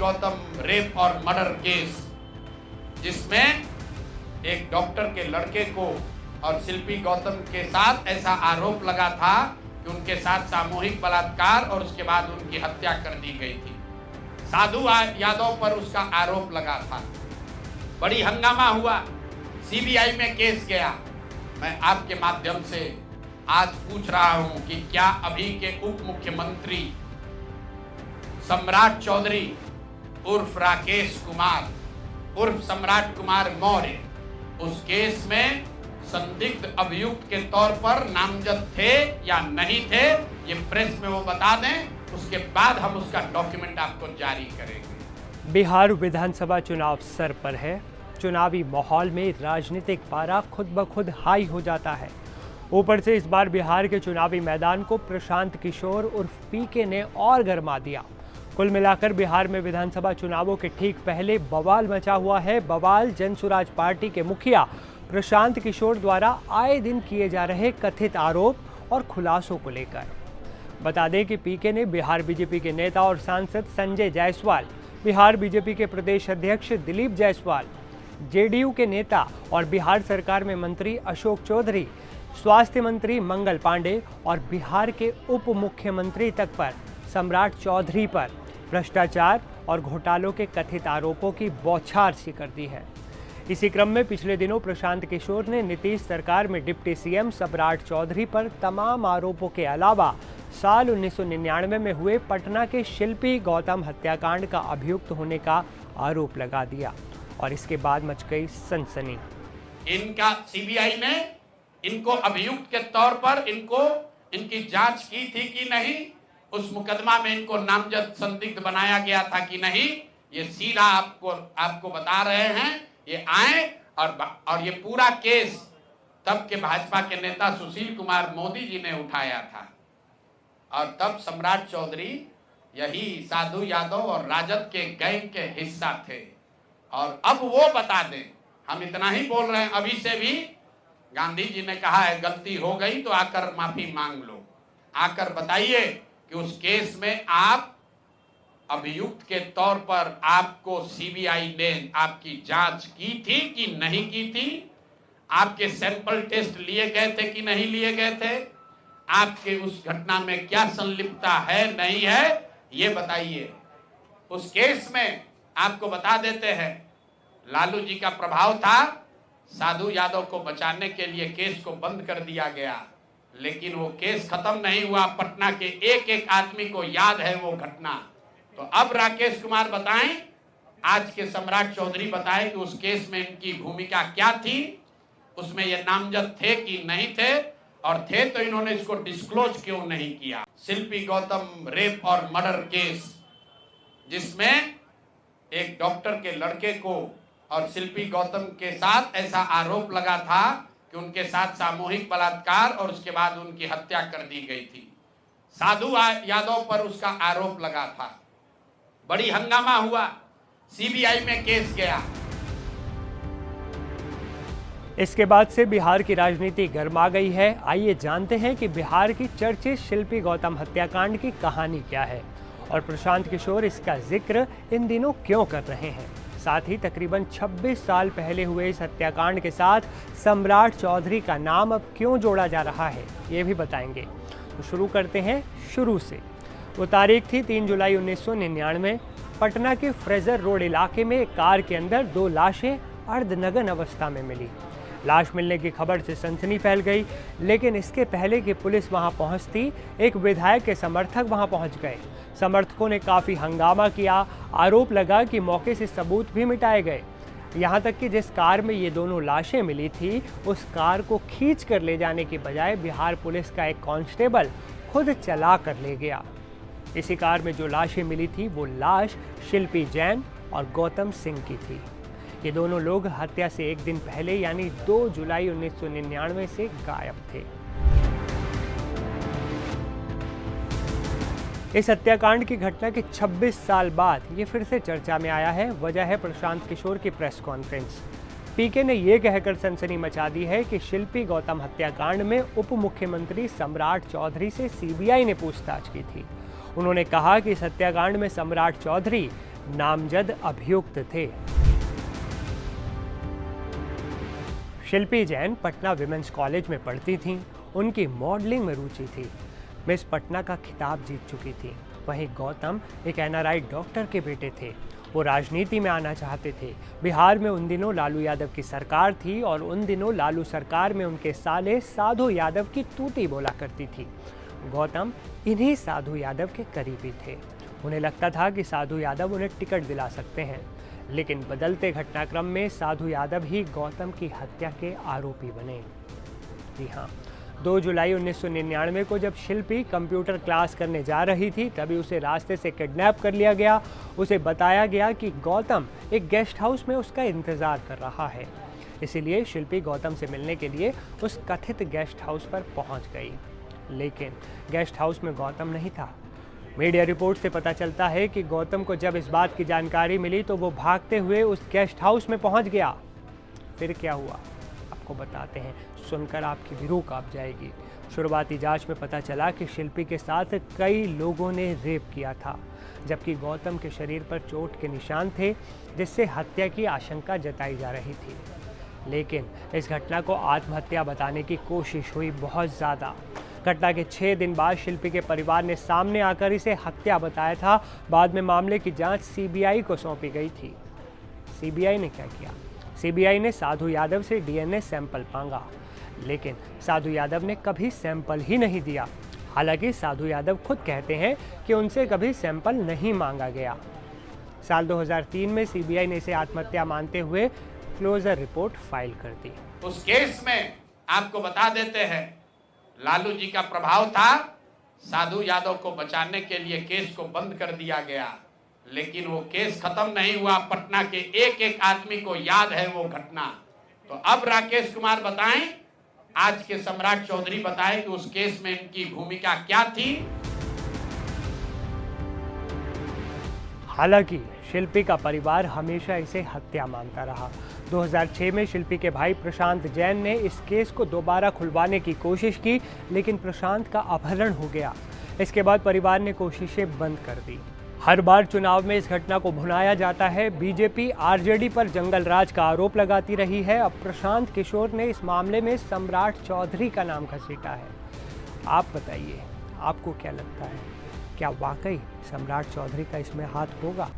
Gautam rape और murder case, जिसमें एक डॉक्टर के लड़के को और शिल्पी गौतम के साथ ऐसा आरोप लगा था कि उनके साथ सामूहिक बलात्कार और उसके बाद उनकी हत्या कर दी गई थी। साधु यादव पर उसका आरोप लगा था। बड़ी हंगामा हुआ, सीबीआई में केस गया। मैं आपके माध्यम से आज पूछ रहा हूं कि क्या अभी के उप मुख्यमंत्री सम्राट चौधरी उर्फ राकेश कुमार उर्फ सम्राट कुमार मौर्य उस केस में संदिग्ध अभियुक्त के तौर पर नामजद थे या नहीं थे, ये प्रेस में वो बता दें, उसके बाद हम उसका डॉक्यूमेंट आपको जारी करेंगे। बिहार विधानसभा चुनाव सर पर है। चुनावी माहौल में राजनीतिक पारा खुद ब खुद हाई हो जाता है। ऊपर से इस बार बिहार के चुनावी मैदान को प्रशांत किशोर उर्फ पीके ने और गरमा दिया। कुल मिलाकर बिहार में विधानसभा चुनावों के ठीक पहले बवाल मचा हुआ है। बवाल जनसुराज पार्टी के मुखिया प्रशांत किशोर द्वारा आए दिन किए जा रहे कथित आरोप और खुलासों को लेकर। बता दें कि पीके ने बिहार बीजेपी के नेता और सांसद संजय जायसवाल, बिहार बीजेपी के प्रदेश अध्यक्ष दिलीप जायसवाल, जेडीयू के नेता और बिहार सरकार में मंत्री अशोक चौधरी, स्वास्थ्य मंत्री मंगल पांडे और बिहार के उप मुख्यमंत्री तक पर सम्राट चौधरी पर भ्रष्टाचार और घोटालों के कथित आरोपों की बौछार सी कर दी है। इसी क्रम में पिछले दिनों प्रशांत किशोर ने नीतीश सरकार में डिप्टी सीएम सम्राट चौधरी पर तमाम आरोपों के अलावा साल 1999 में हुए पटना के शिल्पी गौतम हत्याकांड का अभियुक्त होने का आरोप लगा दिया और इसके बाद मच गई सनसनी। इनका सीबीआई ने इनको अभियुक्त के तौर पर इनकी जांच की थी कि नहीं, उस मुकदमा में इनको नामजद संदिग्ध बनाया गया था कि नहीं, ये सीधा आपको बता रहे हैं। ये आए और ये पूरा केस तब के भाजपा के नेता सुशील कुमार मोदी जी ने उठाया था और तब सम्राट चौधरी यही साधु यादव और राजद के गैंग के हिस्सा थे। और अब वो बता दें, हम इतना ही बोल रहे हैं, अभी से भी गांधी जी ने कहा है गलती हो गई तो आकर माफी मांग लो, आकर बताइए कि उस केस में आप अभियुक्त के तौर पर आपको सीबीआई ने आपकी जांच की थी कि नहीं की थी, आपके सैंपल टेस्ट लिए गए थे कि नहीं लिए गए थे, आपके उस घटना में क्या संलिप्तता है नहीं है, ये बताइए। उस केस में आपको बता देते हैं, लालू जी का प्रभाव था, साधु यादव को बचाने के लिए केस को बंद कर दिया गया, लेकिन वो केस खत्म नहीं हुआ। पटना के एक एक आदमी को याद है वो घटना। तो अब राकेश कुमार बताएं, आज के सम्राट चौधरी बताएं कि उस केस में इनकी भूमिका क्या थी, उसमें ये नामजद थे कि नहीं थे, और थे तो इन्होंने इसको डिस्क्लोज क्यों नहीं किया। शिल्पी गौतम रेप और मर्डर केस, जिसमें एक डॉक्टर के लड़के को और शिल्पी गौतम के साथ ऐसा आरोप लगा था कि उनके साथ सामूहिक बलात्कार और उसके बाद उनकी हत्या कर दी गई थी। साधु यादव पर उसका आरोप लगा था। बड़ी हंगामा हुआ, सीबीआई में केस गया। इसके बाद से बिहार की राजनीति गर्मा गई है। आइए जानते हैं कि बिहार की चर्चित शिल्पी गौतम हत्याकांड की कहानी क्या है और प्रशांत किशोर इसका जिक्र इन दिनों क्यों कर रहे हैं। साथ ही तकरीबन 26 साल पहले हुए इस हत्याकांड के साथ सम्राट चौधरी का नाम अब क्यों जोड़ा जा रहा है, ये भी बताएंगे। तो शुरू करते हैं शुरू से। वो तारीख थी 3 जुलाई 1999। पटना के फ्रेजर रोड इलाके में एक कार के अंदर 2 लाशें अर्धनग्न अवस्था में मिली। लाश मिलने की खबर से सनसनी फैल गई, लेकिन इसके पहले कि पुलिस वहां पहुंचती, एक विधायक के समर्थक वहां पहुंच गए। समर्थकों ने काफ़ी हंगामा किया। आरोप लगा कि मौके से सबूत भी मिटाए गए। यहाँ तक कि जिस कार में ये दोनों लाशें मिली थी, उस कार को खींच कर ले जाने की बजाय बिहार पुलिस का एक कांस्टेबल खुद चला कर ले गया। इसी कार में जो लाशें मिली थी वो लाश शिल्पी जैन और गौतम सिंह की थी। ये दोनों लोग हत्या से एक दिन पहले यानी 2 जुलाई 1999 से गायब थे। इस हत्याकांड की घटना के 26 साल बाद ये फिर से चर्चा में आया है। वजह है प्रशांत किशोर की प्रेस कॉन्फ्रेंस। पीके ने ये कहकर सनसनी मचा दी है कि शिल्पी गौतम हत्याकांड में उप मुख्यमंत्री सम्राट चौधरी से सीबीआई ने पूछताछ की थी। उन्होंने कहा कि इस हत्याकांड में सम्राट चौधरी नामजद अभियुक्त थे। शिल्पी जैन पटना विमेंस कॉलेज में पढ़ती थीं। उनकी मॉडलिंग में रुचि थी। मिस पटना का खिताब जीत चुकी थी। वहीं गौतम एक NRI डॉक्टर के बेटे थे। वो राजनीति में आना चाहते थे। बिहार में उन दिनों लालू यादव की सरकार थी और उन दिनों लालू सरकार में उनके साले साधु यादव की तूती बोला करती थी। गौतम इन्हीं साधु यादव के करीबी थे। उन्हें लगता था कि साधु यादव उन्हें टिकट दिला सकते हैं, लेकिन बदलते घटनाक्रम में साधु यादव ही गौतम की हत्या के आरोपी बने। जी हाँ, 2 जुलाई 1999 को जब शिल्पी कंप्यूटर क्लास करने जा रही थी, तभी उसे रास्ते से किडनैप कर लिया गया। उसे बताया गया कि गौतम एक गेस्ट हाउस में उसका इंतज़ार कर रहा है। इसीलिए शिल्पी गौतम से मिलने के लिए उस कथित गेस्ट हाउस पर पहुंच गई, लेकिन गेस्ट हाउस में गौतम नहीं था। मीडिया रिपोर्ट से पता चलता है कि गौतम को जब इस बात की जानकारी मिली तो वो भागते हुए उस गेस्ट हाउस में पहुंच गया। फिर क्या हुआ आपको बताते हैं, सुनकर आपकी भी रूह कांप जाएगी। शुरुआती जांच में पता चला कि शिल्पी के साथ कई लोगों ने रेप किया था, जबकि गौतम के शरीर पर चोट के निशान थे, जिससे हत्या की आशंका जताई जा रही थी। लेकिन इस घटना को आत्महत्या बताने की कोशिश हुई बहुत ज़्यादा। घटना के 6 दिन बाद शिल्पी के परिवार ने सामने आकर इसे हत्या बताया था। बाद में मामले की जांच CBI को सौंपी गई थी। CBI ने क्या किया? CBI ने साधु यादव से DNA सैंपल मांगा, लेकिन साधु यादव ने कभी सैंपल ही नहीं दिया। हालांकि साधु यादव खुद कहते हैं कि उनसे कभी सैंपल नहीं मांगा गया। साल 2003 में CBI ने इसे आत्महत्या मानते हुए क्लोजर रिपोर्ट फाइल कर दी। उस केस में आपको बता देते हैं, लालू जी का प्रभाव था। साधु यादव को बचाने के लिए केस को बंद कर दिया गया, लेकिन वो केस खत्म नहीं हुआ। पटना के एक एक आदमी को याद है वो घटना। तो अब राकेश कुमार बताएं, आज के सम्राट चौधरी बताएं कि उस केस में इनकी भूमिका क्या थी। हालांकि शिल्पी का परिवार हमेशा इसे हत्या मानता रहा। 2006 में शिल्पी के भाई प्रशांत जैन ने इस केस को दोबारा खुलवाने की कोशिश की, लेकिन प्रशांत का अपहरण हो गया। इसके बाद परिवार ने कोशिशें बंद कर दी। हर बार चुनाव में इस घटना को भुनाया जाता है। बीजेपी RJD पर जंगल राज का आरोप लगाती रही है। अब प्रशांत किशोर ने इस मामले में सम्राट चौधरी का नाम घसीटा है। आप बताइए, आपको क्या लगता है, क्या वाकई सम्राट चौधरी का इसमें हाथ होगा?